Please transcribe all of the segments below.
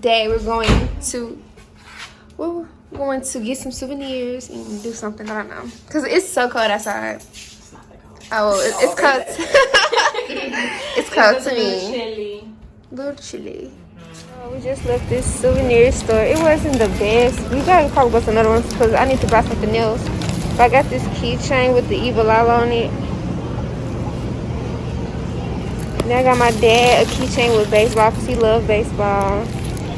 day we're going to get some souvenirs and do something. I don't know, cause it's so cold outside. Oh, it's cold. It's cold to me. A little chilly. We just left this souvenir store. It wasn't the best. We gotta probably go to another one because I need to buy something else. But I got this keychain with the evil eye on it. Then I got my dad a keychain with baseball because he loves baseball.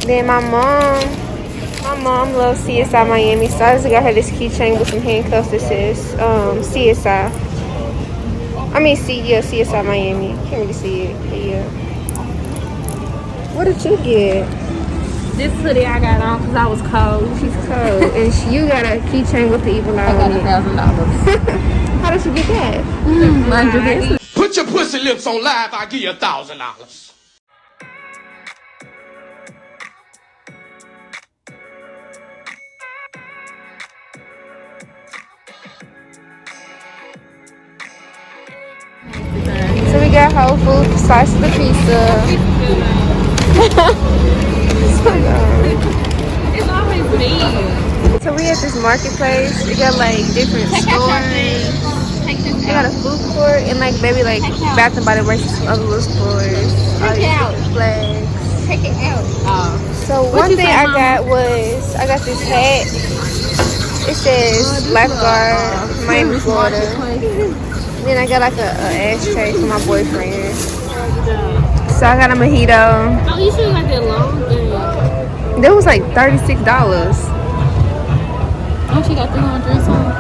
Then my mom loves CSI Miami, so I just got her this keychain with some handcuffs that says CSI. I mean, CSI Miami. Can't really see it, but yeah. What did you get? This hoodie I got on because I was cold. She's cold. And you got a keychain with the evil eye on it. I got $1,000. How did you get that? Mind your business. Put your pussy lips on live, I'll give you $1,000. So we got Whole Foods, slice of the pizza. It's always me. So we at this marketplace. We got like different stores. They got a food court and like maybe like Bath and Body Works and some other little stores. Take it out. Flags. Take it out. So one thing I got this hat. It says lifeguard Miami, Florida. Then I got like a ashtray for my boyfriend. So I got a mojito. Oh, you should like that long thing. That was like $36. Oh, she got 300 something.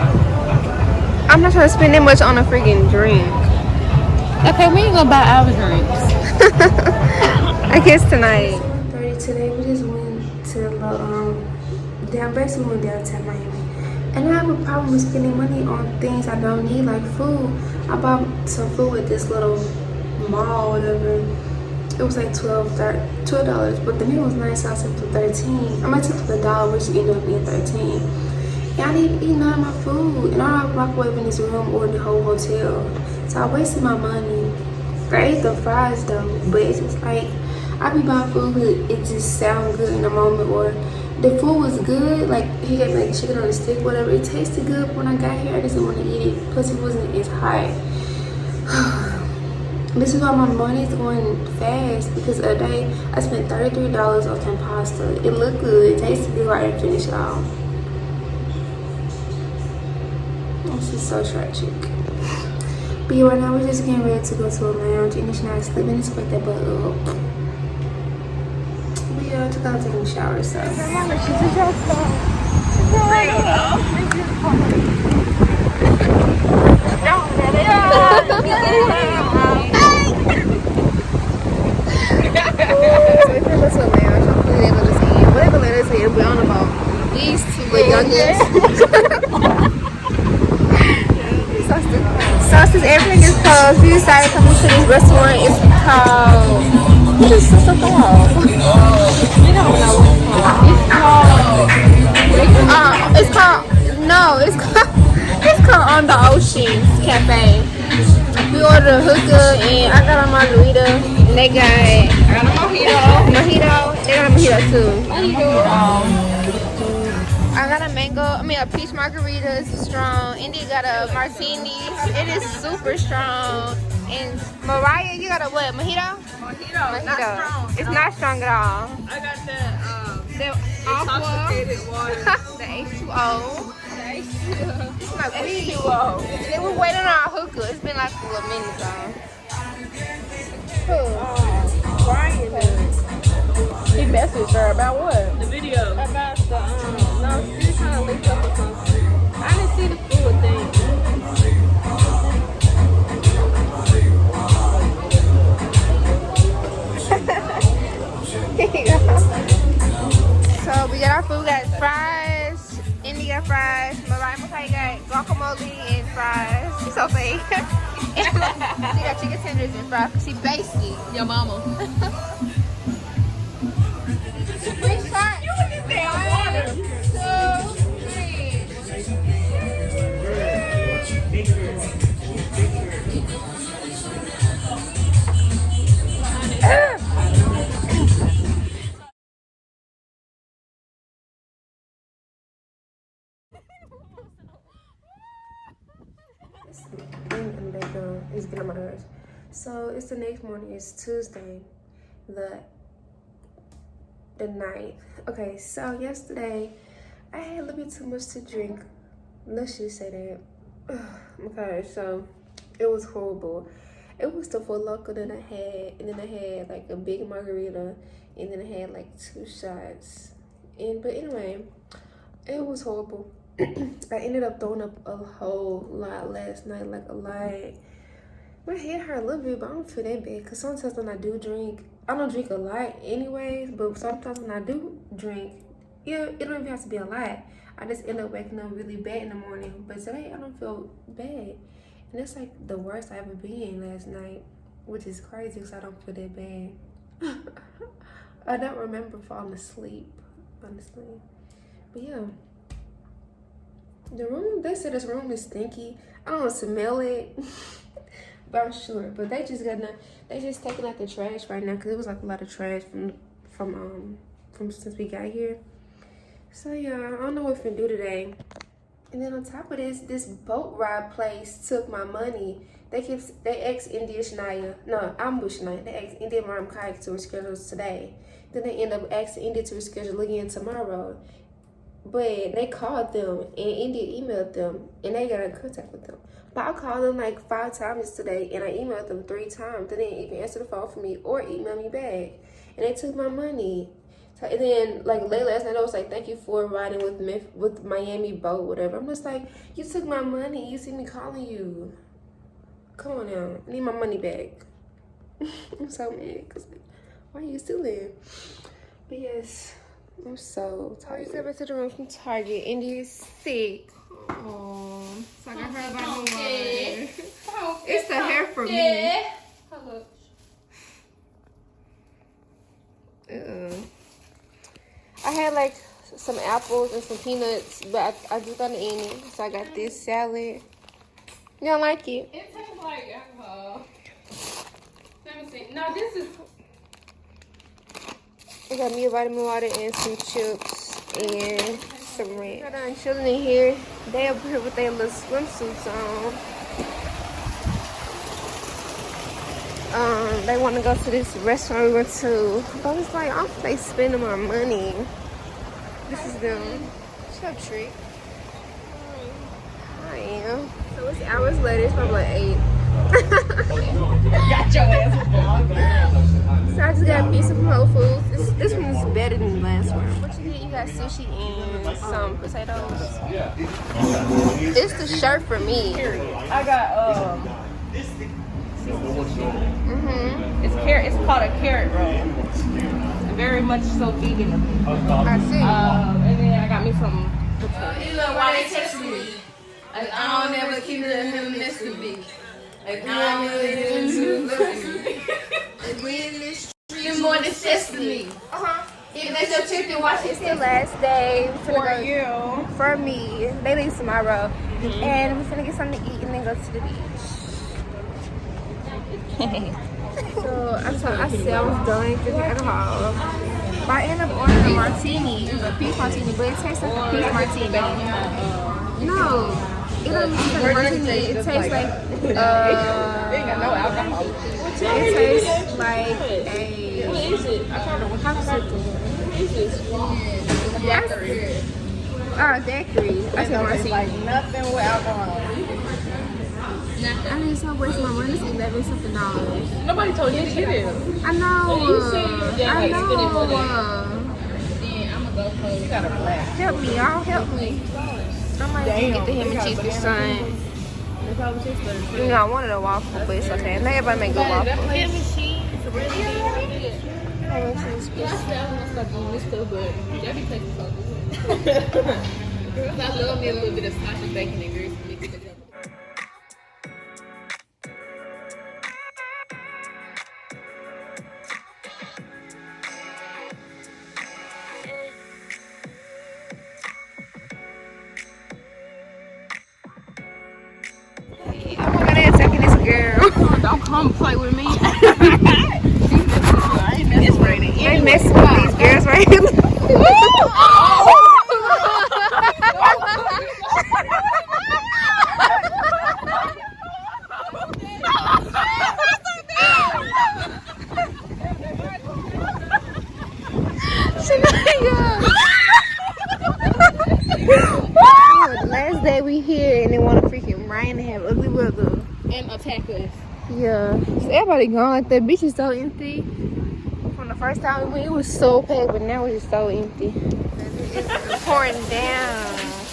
I'm not trying to spend that much on a freaking drink. Okay, we ain't gonna buy our drinks. I guess tonight. 30 today, we just went to basically went downtown Miami. And I have a problem with spending money on things I don't need, like food. I bought some food at this little mall, whatever. It was like $12, but the meal was nice, so I took for $13. I took for $1, which ended up being $13. And I didn't eat none of my food, and I don't microwave in this room or in the whole hotel. So I wasted my money. I ate the fries though, but it's just like I be buying food because it just sounds good in the moment, or the food was good. Like he got like chicken on a stick, whatever. It tasted good, but when I got here, I just didn't want to eat it. Plus, it wasn't as hot. This is why my money is going fast because a day I spent $33 on some pasta. It looked good, it tasted good, I didn't finish it all. This is so tragic. But yeah, right now we're just getting ready to go to a lounge and it's not sleeping. Just wake that butt up. But yeah, I just gotta take a shower, so. Remember, she's a dress star. We're on about these two youngest. So since everything is closed, we decided to come to this restaurant. It's called, what is this called? We don't know what it's called. It's called On the Ocean Cafe. We ordered a hookah and I got a margarita and they got a mojito. They got a mojito too. I got a a peach margarita. It's strong. Indy got a martini. It is super strong. And Mariah, you got a what? Mojito? Mojito. Not strong. It's not strong at all. I got The intoxicated water. The H2O. It's like H2O. They were waiting on our hookah. It's been like a little minute though. Brian he messaged her about what? The video. About the no, she was trying to link up or something. I didn't see the food thing. So we got our food. We got fries. Indy got fries. Mariah got guacamole and fries. She's so fake. She got chicken tenders and fries. She basic. Your mama. No, it's getting on my nerves. So it's the next morning. It's Tuesday, the 9th. Okay, so yesterday I had a little bit too much to drink. Let's just say that. Okay, so it was horrible. It was the Four Loko that I had, and then I had like a big margarita, and then I had like 2 shots. But anyway, it was horrible. I ended up throwing up a whole lot last night, like a lot. My head hurt a little bit, but I don't feel that bad. Because sometimes when I do drink, I don't drink a lot anyways, but sometimes when I do drink, yeah, it don't even have to be a lot. I just end up waking up really bad in the morning. But today, I don't feel bad. And it's like the worst I ever been last night, which is crazy because I don't feel that bad. I don't remember falling asleep, honestly. But yeah. The room, they said this room is stinky. I don't smell it, but I'm sure. But they just taking out the trash right now because it was like a lot of trash from since we got here. So yeah, I don't know what we're gonna do today. And then on top of this boat ride place took my money. They asked India Shania, no, I'm with Shania. They asked India Maram Kayak to reschedule today. Then they end up asking India to reschedule again tomorrow. But they called them and India emailed them and they got in contact with them. But I called them like 5 times today and I emailed them 3 times. They didn't even answer the phone for me or email me back. And they took my money. So, and then like late last night I was like, thank you for riding with Miami boat, whatever. I'm just like, you took my money. You see me calling you. Come on now. I need my money back. I'm so mad because why are you still there? But yes. I'm so tired. I stepped into the room from Target. Indy's sick. Oh, so I got her by my water. It's the hair for me. I had like some apples and some peanuts, but I just got to eat it. So I got this salad. You don't like it? It tastes like alcohol. Let me see. No, this is. I got me a vitamin water and some chips and some ranch. I'm done chilling in here. They up here with their little swimsuits on. They want to go to this restaurant we went to. But it's like, I'm like spending my money. This is them. What's up, Tree? I am. So it's hours later. It's probably like 8. Got your ass. So I just got a pizza from Whole Foods. This one is better than the last one. What you get? You got sushi and some potatoes. It's the shirt for me. I got It's carrot. It's called a carrot roll. Very much so vegan of me. I see. And then I got me some potatoes. You know why they text me? Like, I don't ever keep it in him next to me. Like, I don't ever do like, we in this street more than sesame. Even that's your chicken, watch It's the last day For you. For me. They leave tomorrow. And we're finna get something to eat and then go to the beach. So I said I was done drinking alcohol. But I ended up ordering a martini. It was a peach martini, but it tastes like a peach martini. No, it doesn't taste like martini. It tastes like It ain't got no alcohol. it tastes like a popsicle. Daiquiri. I said martini. Like nothing with alcohol. I need to waste my money. It's $11 something. Nobody told you to get it. I know. I know. I'm gonna go for You gotta relax. Help me, y'all. Help me. I might get the ham and cheese with son. You know, I wanted a waffle, but it's okay. Not everybody make good waffles. Ham and cheese. Ham and cheese. I was start doing this stuff, but that be tasting so good. I love me a little bit of sausage, bacon, and grease mixed together. Oh my god, they're attacking this girl. Don't come play with me. They messing with these girls right here. we here and they want to freaking rain and have ugly weather. And attack us. Yeah. So everybody gone. Like, the beach is so empty. From the first time we went, it was so packed, but now it's just so empty. It's pouring down.